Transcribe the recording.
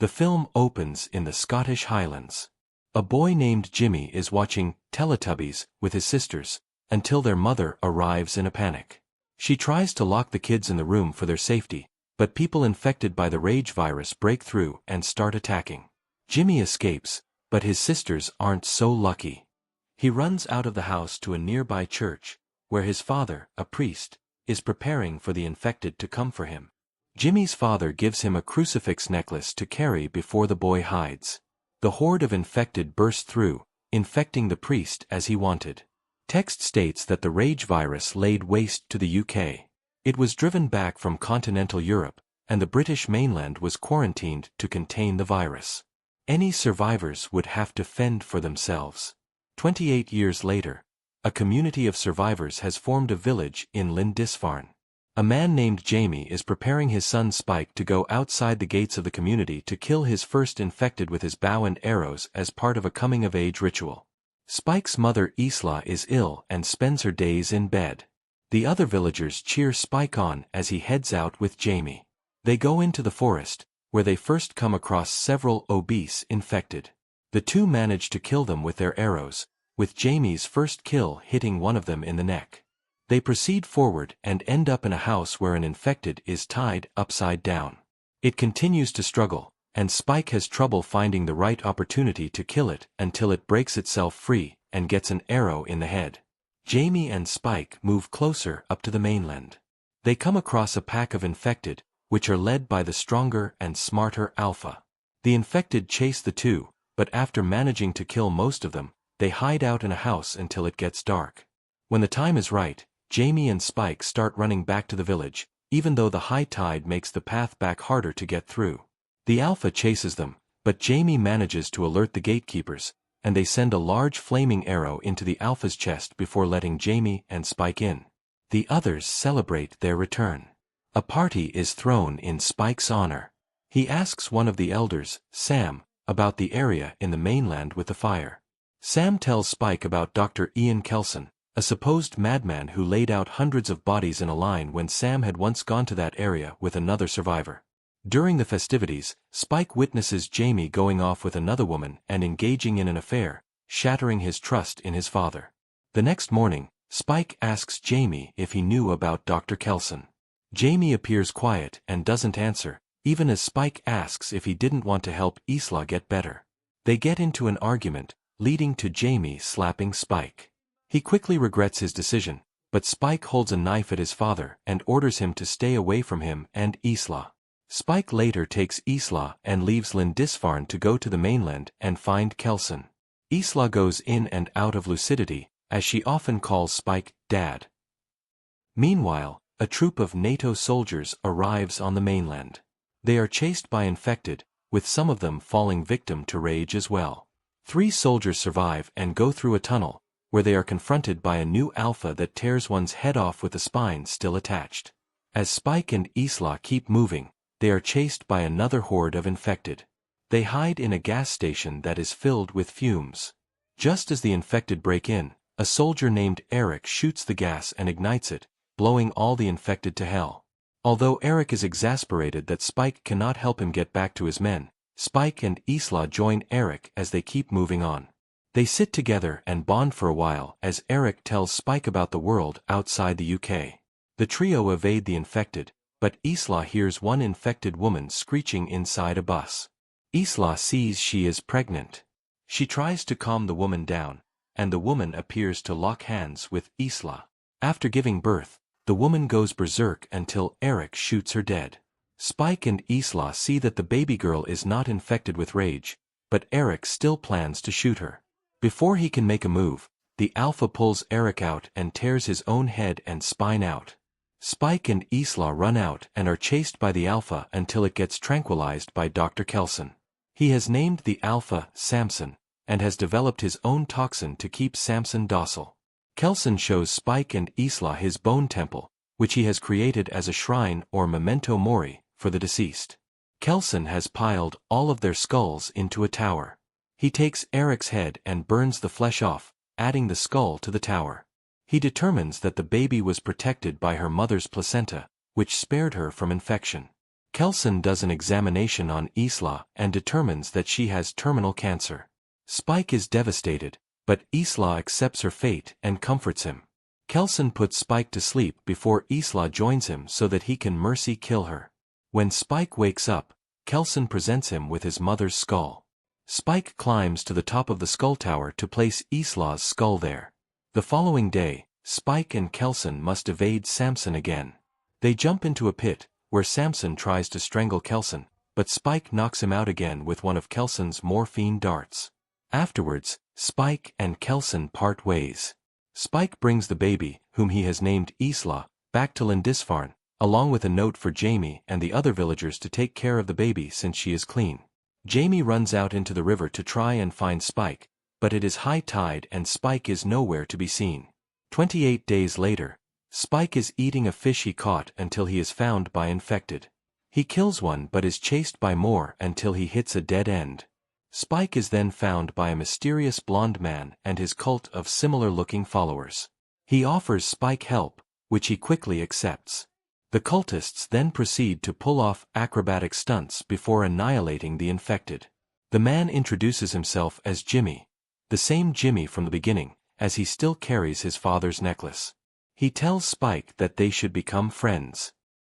The film opens in the Scottish Highlands. A boy named Jimmy is watching Teletubbies with his sisters, until their mother arrives in a panic. She tries to lock the kids in the room for their safety, but people infected by the rage virus break through and start attacking. Jimmy escapes, but his sisters aren't so lucky. He runs out of the house to a nearby church, where his father, a priest, is preparing for the infected to come for him. Jimmy's father gives him a crucifix necklace to carry before the boy hides. The horde of infected burst through, infecting the priest as he wanted. Text states that the rage virus laid waste to the UK. It was driven back from continental Europe, and the British mainland was quarantined to contain the virus. Any survivors would have to fend for themselves. 28 years later, a community of survivors has formed a village in Lindisfarne. A man named Jamie is preparing his son Spike to go outside the gates of the community to kill his first infected with his bow and arrows as part of a coming-of-age ritual. Spike's mother Isla is ill and spends her days in bed. The other villagers cheer Spike on as he heads out with Jamie. They go into the forest, where they first come across several obese infected. The two manage to kill them with their arrows, with Jamie's first kill hitting one of them in the neck. They proceed forward and end up in a house where an infected is tied upside down. It continues to struggle, and Spike has trouble finding the right opportunity to kill it until it breaks itself free and gets an arrow in the head. Jamie and Spike move closer up to the mainland. They come across a pack of infected, which are led by the stronger and smarter Alpha. The infected chase the two, but after managing to kill most of them, they hide out in a house until it gets dark. When the time is right, Jamie and Spike start running back to the village, even though the high tide makes the path back harder to get through. The Alpha chases them, but Jamie manages to alert the gatekeepers, and they send a large flaming arrow into the Alpha's chest before letting Jamie and Spike in. The others celebrate their return. A party is thrown in Spike's honor. He asks one of the elders, Sam, about the area in the mainland with the fire. Sam tells Spike about Dr. Ian Kelson, a supposed madman who laid out hundreds of bodies in a line when Sam had once gone to that area with another survivor. During the festivities, Spike witnesses Jamie going off with another woman and engaging in an affair, shattering his trust in his father. The next morning, Spike asks Jamie if he knew about Dr. Kelson. Jamie appears quiet and doesn't answer, even as Spike asks if he didn't want to help Isla get better. They get into an argument, leading to Jamie slapping Spike. He quickly regrets his decision, but Spike holds a knife at his father and orders him to stay away from him and Isla. Spike later takes Isla and leaves Lindisfarne to go to the mainland and find Kelson. Isla goes in and out of lucidity, as she often calls Spike Dad. Meanwhile, a troop of NATO soldiers arrives on the mainland. They are chased by infected, with some of them falling victim to rage as well. 3 soldiers survive and go through a tunnel, where they are confronted by a new Alpha that tears one's head off with the spine still attached. As Spike and Isla keep moving, they are chased by another horde of infected. They hide in a gas station that is filled with fumes. Just as the infected break in, a soldier named Erik shoots the gas and ignites it, blowing all the infected to hell. Although Erik is exasperated that Spike cannot help him get back to his men, Spike and Isla join Erik as they keep moving on. They sit together and bond for a while as Erik tells Spike about the world outside the UK. The trio evade the infected, but Isla hears one infected woman screeching inside a bus. Isla sees she is pregnant. She tries to calm the woman down, and the woman appears to lock hands with Isla. After giving birth, the woman goes berserk until Erik shoots her dead. Spike and Isla see that the baby girl is not infected with rage, but Erik still plans to shoot her. Before he can make a move, the Alpha pulls Erik out and tears his own head and spine out. Spike and Isla run out and are chased by the Alpha until it gets tranquilized by Dr. Kelson. He has named the Alpha Samson, and has developed his own toxin to keep Samson docile. Kelson shows Spike and Isla his bone temple, which he has created as a shrine or memento mori for the deceased. Kelson has piled all of their skulls into a tower. He takes Erik's head and burns the flesh off, adding the skull to the tower. He determines that the baby was protected by her mother's placenta, which spared her from infection. Kelson does an examination on Isla and determines that she has terminal cancer. Spike is devastated, but Isla accepts her fate and comforts him. Kelson puts Spike to sleep before Isla joins him so that he can mercy kill her. When Spike wakes up, Kelson presents him with his mother's skull. Spike climbs to the top of the skull tower to place Isla's skull there. The following day, Spike and Kelson must evade Samson again. They jump into a pit, where Samson tries to strangle Kelson, but Spike knocks him out again with one of Kelson's morphine darts. Afterwards, Spike and Kelson part ways. Spike brings the baby, whom he has named Isla, back to Lindisfarne, along with a note for Jamie and the other villagers to take care of the baby since she is clean. Jamie runs out into the river to try and find Spike, but it is high tide and Spike is nowhere to be seen. 28 days later, Spike is eating a fish he caught until he is found by infected. He kills one but is chased by more until he hits a dead end. Spike is then found by a mysterious blonde man and his cult of similar-looking followers. He offers Spike help, which he quickly accepts. The cultists then proceed to pull off acrobatic stunts before annihilating the infected. The man introduces himself as Jimmy, the same Jimmy from the beginning, as he still carries his father's necklace. He tells Spike that they should become friends.